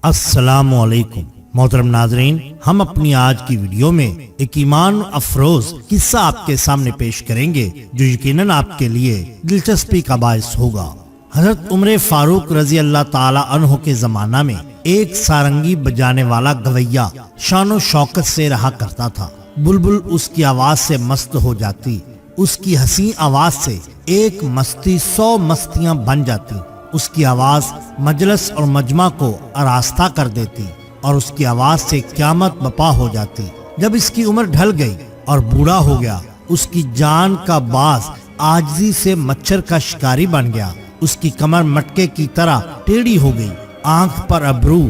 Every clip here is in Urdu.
السلام علیکم محترم ناظرین، ہم اپنی آج کی ویڈیو میں ایک ایمان افروز قصہ آپ کے سامنے پیش کریں گے جو یقیناً آپ کے لیے دلچسپی کا باعث ہوگا۔ حضرت عمر فاروق رضی اللہ تعالی عنہ کے زمانہ میں ایک سارنگی بجانے والا گویا شان و شوکت سے رہا کرتا تھا۔ بلبل اس کی آواز سے مست ہو جاتی، اس کی حسین آواز سے ایک مستی 100 مستیاں بن جاتی۔ اس کی آواز مجلس اور مجمع کو آراستہ کر دیتی اور اس کی آواز سے قیامت بپا ہو جاتی۔ جب اس کی عمر ڈھل گئی اور بوڑھا ہو گیا، اس کی جان کا باز عاجزی سے مچھر کا شکاری بن گیا۔ اس کی کمر مٹکے کی طرح ٹیڑھی ہو گئی، آنکھ پر ابرو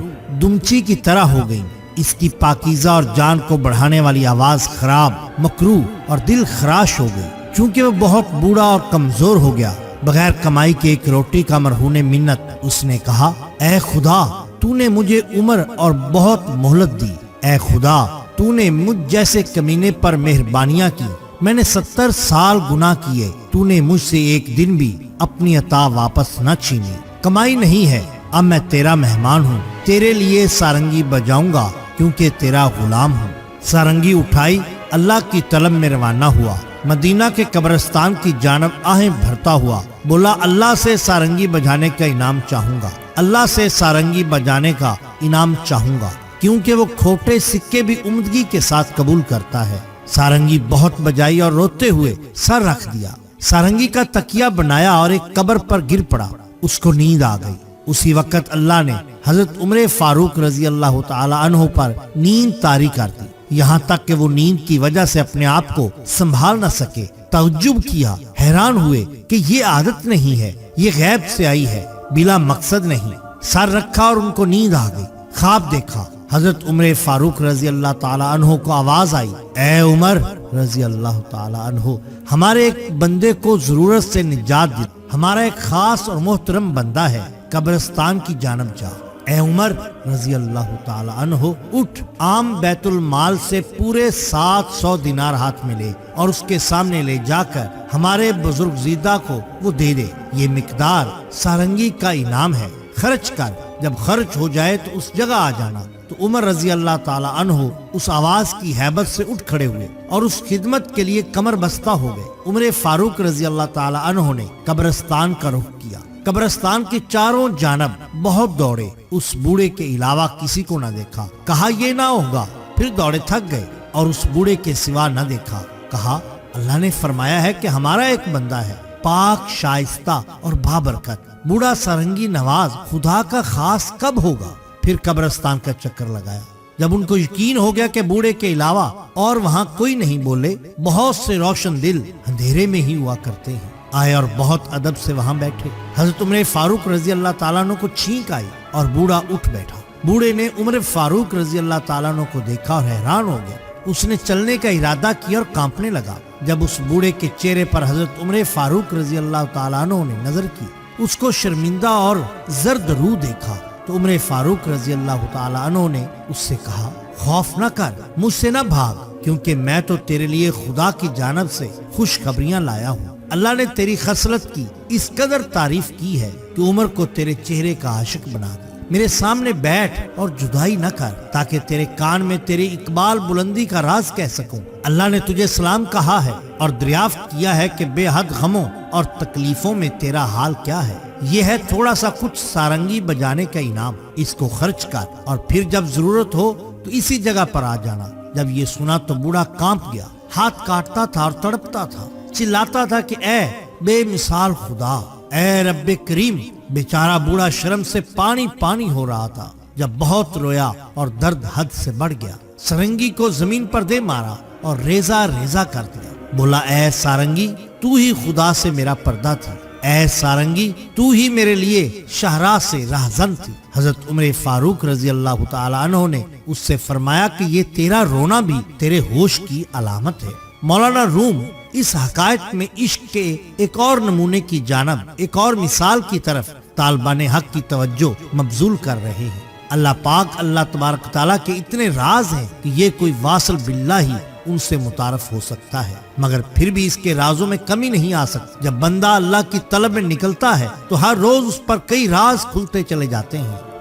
دمچی کی طرح ہو گئی۔ اس کی پاکیزہ اور جان کو بڑھانے والی آواز خراب، مکروہ اور دل خراش ہو گئی۔ چونکہ وہ بہت بوڑھا اور کمزور ہو گیا، بغیر کمائی کے ایک روٹی کا مرہون منت، اس نے کہا، اے خدا، تو نے مجھے عمر اور بہت مہلت دی۔ اے خدا، تو نے مجھ جیسے کمینے پر مہربانیاں کی۔ میں نے 70 سال گناہ کیے، تو نے مجھ سے ایک دن بھی اپنی عطا واپس نہ چھینی۔ کمائی نہیں ہے، اب میں تیرا مہمان ہوں، تیرے لیے سارنگی بجاؤں گا کیونکہ تیرا غلام ہوں۔ سارنگی اٹھائی، اللہ کی طلب میں روانہ ہوا۔ مدینہ کے قبرستان کی جانب آہیں بھرتا ہوا بولا، اللہ سے سارنگی بجانے کا انعام چاہوں گا، اللہ سے سارنگی بجانے کا انعام چاہوں گا، کیونکہ وہ کھوٹے سکے بھی عمدگی کے ساتھ قبول کرتا ہے۔ سارنگی بہت بجائی اور روتے ہوئے سر رکھ دیا۔ سارنگی کا تکیہ بنایا اور ایک قبر پر گر پڑا۔ اس کو نیند آ گئی۔ اسی وقت اللہ نے حضرت عمر فاروق رضی اللہ تعالی عنہ پر نیند طاری کر دی، یہاں تک کہ وہ نیند کی وجہ سے اپنے آپ کو سنبھال نہ سکے۔ تعجب کیا، حیران ہوئے کہ یہ عادت نہیں ہے، یہ غیب سے آئی ہے، بلا مقصد نہیں۔ سر رکھا اور ان کو نیند آ گئی۔ خواب دیکھا، حضرت عمر فاروق رضی اللہ تعالی عنہ کو آواز آئی، اے عمر رضی اللہ تعالی عنہ، ہمارے ایک بندے کو ضرورت سے نجات دی، ہمارا ایک خاص اور محترم بندہ ہے، قبرستان کی جانب جا۔ اے عمر رضی اللہ تعالی عنہ، اٹھ، عام بیت المال سے پورے 700 دینار ہاتھ میں لے اور اس کے سامنے لے جا کر ہمارے بزرگ زیدہ کو وہ دے دے، یہ مقدار سارنگی کا انعام ہے، خرچ کر، جب خرچ ہو جائے تو اس جگہ آ جانا۔ تو عمر رضی اللہ تعالی عنہ اس آواز کی ہیبت سے اٹھ کھڑے ہوئے اور اس خدمت کے لیے کمر بستہ ہو گئے۔ عمر فاروق رضی اللہ تعالی عنہ نے قبرستان کا رخ کیا۔ قبرستان کی چاروں جانب بہت دوڑے، اس بوڑھے کے علاوہ کسی کو نہ دیکھا۔ کہا یہ نہ ہوگا، پھر دوڑے تھک گئے اور اس بوڑھے کے سوا نہ دیکھا۔ کہا اللہ نے فرمایا ہے کہ ہمارا ایک بندہ ہے، پاک، شائستہ اور بابرکت، بوڑھا سارنگی نواز، خدا کا خاص کب ہوگا؟ پھر قبرستان کا چکر لگایا۔ جب ان کو یقین ہو گیا کہ بوڑھے کے علاوہ اور وہاں کوئی نہیں، بولے، بہت سے روشن دل اندھیرے میں ہی ہوا کرتے ہیں، آئے اور بہت ادب سے وہاں بیٹھے۔ حضرت عمر فاروق رضی اللہ تعالیٰ عنہ کو چھینک آئی اور بوڑھا اٹھ بیٹھا۔ بوڑھے نے عمر فاروق رضی اللہ تعالیٰ عنہ کو دیکھا اور حیران ہو گیا۔ اس نے چلنے کا ارادہ کیا اور کانپنے لگا۔ جب اس بوڑھے کے چہرے پر حضرت عمر فاروق رضی اللہ تعالیٰ عنہ نے نظر کی، اس کو شرمندہ اور زرد روح دیکھا، تو عمر فاروق رضی اللہ تعالیٰ عنہ نے اس سے کہا، خوف نہ کر، مجھ سے نہ بھاگ، کیونکہ میں تو تیرے لیے خدا کی جانب سے خوشخبریاں لایا ہوں۔ اللہ نے تیری خصلت کی اس قدر تعریف کی ہے کہ عمر کو تیرے چہرے کا عاشق بنا دے۔ میرے سامنے بیٹھ اور جدائی نہ کر، تاکہ تیرے کان میں تیری اقبال بلندی کا راز کہہ سکوں۔ اللہ نے تجھے سلام کہا ہے اور دریافت کیا ہے کہ بے حد غموں اور تکلیفوں میں تیرا حال کیا ہے۔ یہ ہے تھوڑا سا کچھ سارنگی بجانے کا انعام، اس کو خرچ کر اور پھر جب ضرورت ہو تو اسی جگہ پر آ جانا۔ جب یہ سنا تو بوڑھا کانپ گیا، ہاتھ کاٹتا تھا اور تڑپتا تھا، چلاتا تھا کہ اے بے مثال خدا، اے رب کریم۔ بیچارہ بوڑھا شرم سے پانی پانی ہو رہا تھا۔ جب بہت رویا اور درد حد سے بڑھ گیا، سارنگی کو زمین پر دے مارا اور ریزہ ریزہ کر دیا۔ بولا، اے سارنگی، تو ہی خدا سے میرا پردہ تھی، اے سارنگی، تو ہی میرے لیے شہراہ سے رہزن تھی۔ حضرت عمر فاروق رضی اللہ تعالی عنہ نے اس سے فرمایا کہ یہ تیرا رونا بھی تیرے ہوش کی علامت ہے۔ مولانا روم اس حقائق میں عشق کے ایک اور نمونے کی جانب، ایک اور مثال کی طرف طالبان حق کی توجہ مبذول کر رہے ہیں۔ اللہ پاک، اللہ تبارک تعالیٰ کے اتنے راز ہیں کہ یہ کوئی واصل باللہ ہی ان سے متعارف ہو سکتا ہے، مگر پھر بھی اس کے رازوں میں کمی نہیں آ سکتی۔ جب بندہ اللہ کی طلب میں نکلتا ہے تو ہر روز اس پر کئی راز کھلتے چلے جاتے ہیں۔